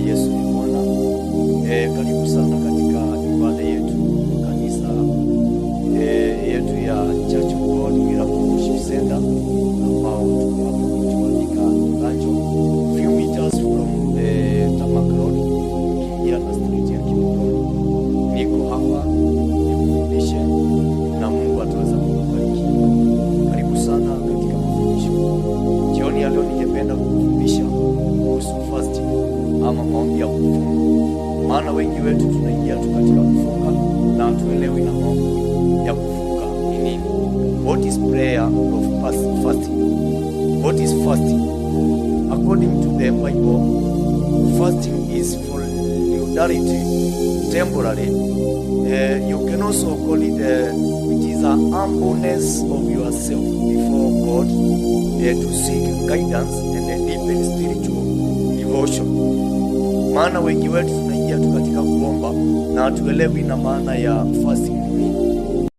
Yesu ni Bwana. Karibu sana katika ibada yetu kanisa yetu ya Church of God Miracle Worship Center, ambao tunapatikana Ganjo, few meters from the Tamak Road, ukiingia na street ya Kimuroni. Niko hapa nikufundishe na Mungu ataweza kukubariki. Karibu sana katika mafundisho. Jioni ya leo ningependa kukufundisha kuhusu fasting ama maombi ya kufunga. Maana wengi wetu tunaingia tu katika kufunga na hatuelewi na maombi ya kufunga ni nini. What is prayer of fasting? What is fasting? According to the Bible, fasting is for solidarity, temporary. You can also call it it is an humbleness of yourself before God to seek guidance and a deep spiritual devotion. Maana wengi wetu tunaingia tu katika kuomba na hatuelewi na maana ya fasting